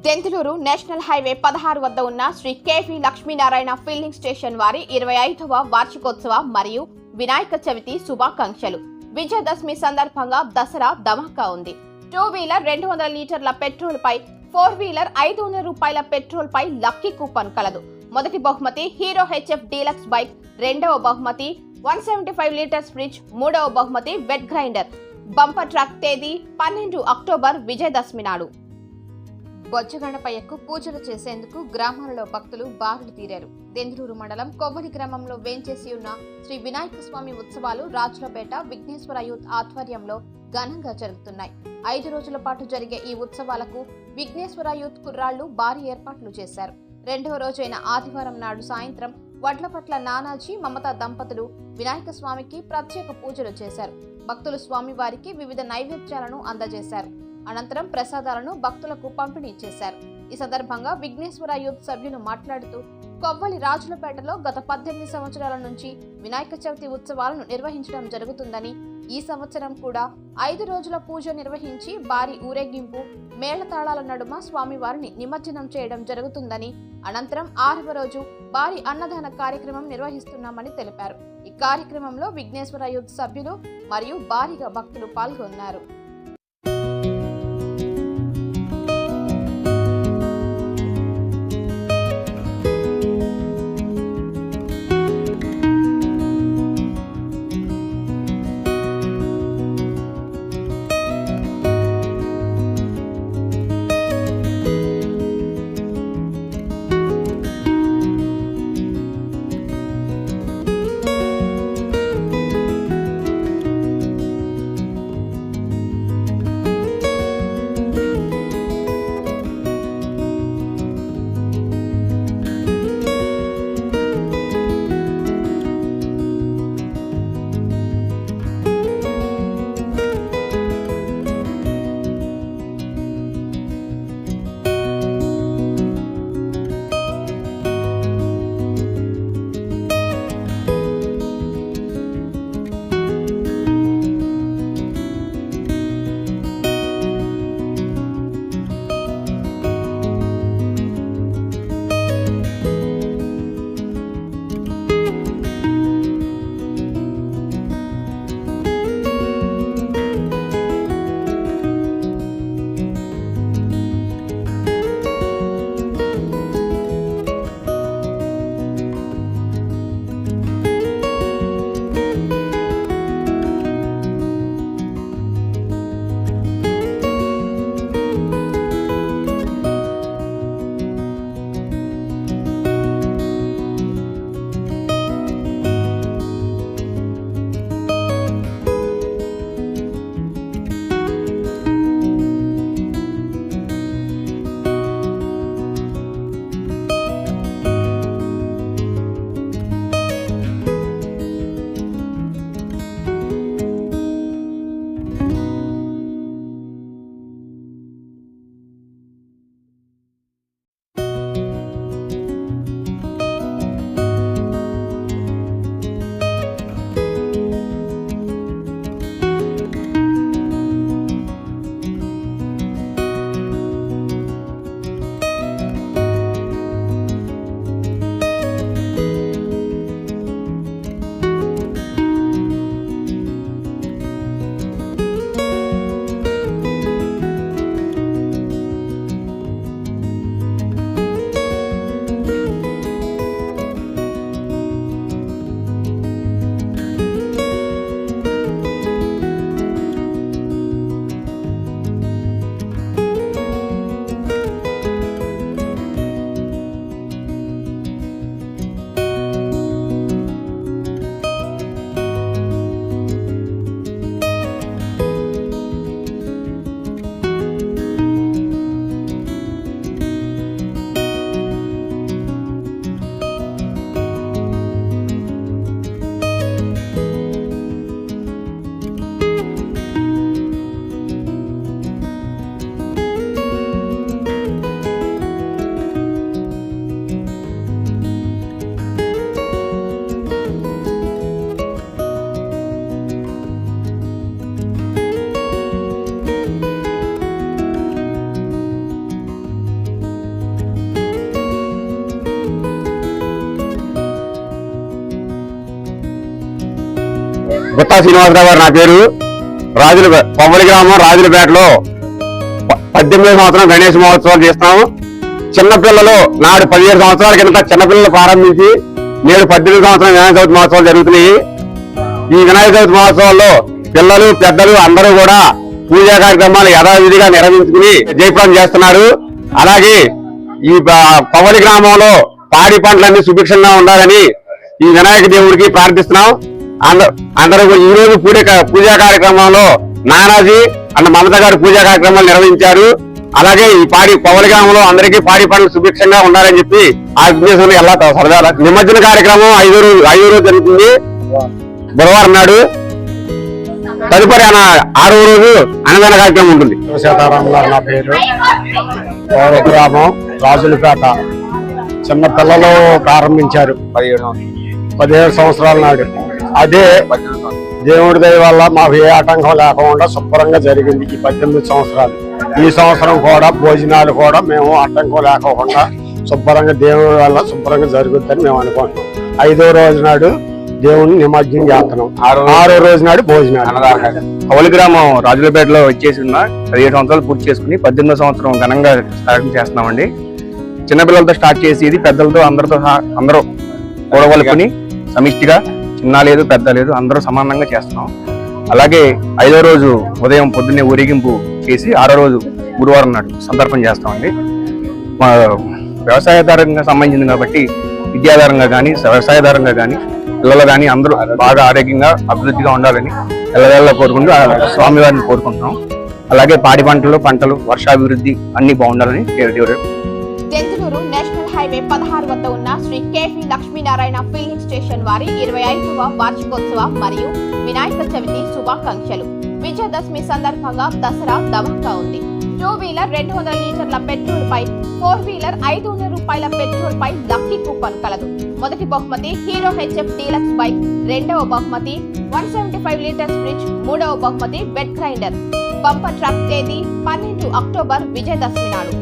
Denduluru national highway 16 వద్ద ఉన్న Shri KV Lakshminarayana filling station వారి 25వ వార్షికోత్సవ మరియు వినాయక చవితి శుభాకాంక్షలు. విజయదశమి సందర్భంగా దసరా ధమాకా ఉంది. 2 వీలర్ 200 లీటర్ల పెట్రోల్ పై, 4 వీలర్ 500 రూపాయల పెట్రోల్ పై లక్కీ కూపన్ కలదు. మొదటి బహుమతి హీరో హెచ్ఎఫ్ డీలక్స్ బైక్, రెండవ బహుమతి 175 లీటర్స్ ఫ్రిడ్జ్, మూడవ బహుమతి వెట్ గ్రైండర్. బంపర్ ట్రాక్ తేదీ 12 అక్టోబర్ విజయదశమి నాడు. బొజ్జగణపయ్యకు పూజలు చేసేందుకు గ్రామాలలో భక్తులు బారులు తీరారు. దెందులూరు మండలం కొవ్వలి గ్రామంలో వేంచేసి ఉన్న శ్రీ వినాయక స్వామి ఉత్సవాలు రాజులపేట విఘ్నేశ్వర యూత్ ఆధ్వర్యంలో ఘనంగా జరుగుతున్నాయి. 5 రోజుల పాటు జరిగే ఈ ఉత్సవాలకు విఘ్నేశ్వర యూత్ కుర్రాళ్లు భారీ ఏర్పాట్లు చేశారు. రెండవ రోజైన ఆదివారం నాడు సాయంత్రం వడ్లపట్ల నానాజీ మమతా దంపతులు వినాయక స్వామికి ప్రత్యేక పూజలు చేశారు. భక్తులు స్వామివారికి వివిధ నైవేద్యాలను అందజేశారు. అనంతరం ప్రసాదాలను భక్తులకు పంపిణీ చేశారు. ఈ సందర్భంగా విఘ్నేశ్వర యూత్ సభ్యులు మాట్లాడుతూ, కొవ్వలి రాజులపేటలో గత 18 సంవత్సరాల నుంచి వినాయక చవితి ఉత్సవాలను నిర్వహించడం జరుగుతుందని, ఈ సంవత్సరం కూడా 5 రోజుల పూజ నిర్వహించి భారీ ఊరేగింపు, మేళతాళాల నడుమ స్వామివారిని నిమజ్జనం చేయడం జరుగుతుందని, అనంతరం 6వ రోజు భారీ అన్నదాన కార్యక్రమం నిర్వహిస్తున్నామని తెలిపారు. ఈ కార్యక్రమంలో విఘ్నేశ్వర యూత్ సభ్యులు మరియు భారీగా భక్తులు పాల్గొన్నారు. గుత్తా శ్రీనివాసరావు గారు నా పేరు. కొవ్వలి గ్రామం రాజులపేటలో 18వ సంవత్సరం గణేష్ మహోత్సవాలు చేస్తున్నాము. చిన్నపిల్లలు నాడు 17 సంవత్సరాల కింద చిన్నపిల్లలు ప్రారంభించి నేడు 18వ సంవత్సరం వినాయక చవితి మహోత్సవాలు జరుగుతున్నాయి. ఈ వినాయక చవితి మహోత్సవాల్లో పిల్లలు పెద్దలు అందరూ కూడా పూజా కార్యక్రమాలు యథావిధిగా నిర్వహించుకుని జయప్రదం చేస్తున్నారు. అలాగే ఈ కొవ్వలి గ్రామంలో పాడి పంటలన్నీ సుభిక్షంగా ఉండాలని ఈ వినాయక దేవుడికి ప్రార్థిస్తున్నాం. అందరూ ఈ రోజు పూజా కార్యక్రమంలో నానాజీ అన్న మమత గారు పూజా కార్యక్రమాలు నిర్వహించారు. అలాగే ఈ కొవ్వలి గ్రామంలో అందరికీ పాడి పంటలు సుభిక్షంగా ఉండాలని చెప్పి ఆ ఉద్దేశంలో ఎలా సరదాగా నిమజ్జన కార్యక్రమం 5వ రోజు జరుగుతుంది, బుధవారం నాడు. తదుపరి 6వ రోజు అన్నదాన కార్యక్రమం ఉంటుంది. సీతారాం గారు నా పేరు. కొవ్వలి గ్రామం రాజులపేట. చిన్న పిల్లలు ప్రారంభించారు 17 సంవత్సరాల నాడు. అదే దేవుడి దయ వల్ల మాకు ఏ ఆటంకం లేకుండా శుభ్రంగా జరిగింది ఈ 18 సంవత్సరాలు. ఈ సంవత్సరం కూడా భోజనాలు కూడా మేము ఆటంకం లేకుండా శుభ్రంగా దేవుడి వల్ల శుభ్రంగా జరుగుతుందని మేము అనుకుంటున్నాం. 5వ రోజు నాడు దేవుడిని నిమజ్జనం చేస్తున్నాం. 6వ రోజు నాడు భోజనాలు. కొవ్వలి గ్రామం రాజులపేటలో వచ్చేసి ఉన్న 17 సంవత్సరాలు పూర్తి చేసుకుని 18వ సంవత్సరం ఘనంగా స్టార్ట్ చేస్తున్నామండి. చిన్నపిల్లలతో స్టార్ట్ చేసి ఇది పెద్దలతో అందరూ కూడగలుపుని సమిష్టిగా చిన్న లేదు పెద్ద లేదు అందరూ సమానంగా చేస్తున్నాం. అలాగే 5వ రోజు ఉదయం పొద్దున్నే ఊరేగింపు చేసి 6వ రోజు గురువారం నాడు సందర్పణ చేస్తామండి. మా వ్యవసాయదారంగా సంబంధించింది కాబట్టి విద్యాధారంగా కానీ వ్యవసాయదారంగా కానీ పిల్లలు కానీ అందరూ బాగా ఆరోగ్యంగా అభివృద్ధిగా ఉండాలని ఎల్లవేళ కోరుకుంటూ స్వామివారిని కోరుకుంటున్నాం. అలాగే పాడి పంటలు వర్షాభివృద్ధి అన్ని బాగుండాలని దెందులూరు నేషనల్ హైవే 16 వద్ద ఉన్న శ్రీ కేఫీ లక్ష్మీనారాయణ ఫిల్లింగ్ స్టేషన్ వారి 25వ వార్షికోత్సవ మరియు వినాయక చవితి శుభాకాంక్షలు. విజయదశమి సందర్భంగా దసరా దమంగా ఉంది. 2 వీలర్ 200 లీటర్ల పెట్రోల్ పై 4 వీలర్ 500 రూపాయల పెట్రోల్ పై లక్కీ కూపన్ కలదు. మొదటి బహుమతి హీరో హెచ్ఎఫ్ డీలక్స్ బైక్, 2వ బహుమతి 175 లీటర్స్ ఫ్రిడ్జ్, 3వ బహుమతి బెడ్ గ్రైండర్. బంపర్ ట్రక్ తేదీ 12 అక్టోబర్ విజయదశమి నాడు.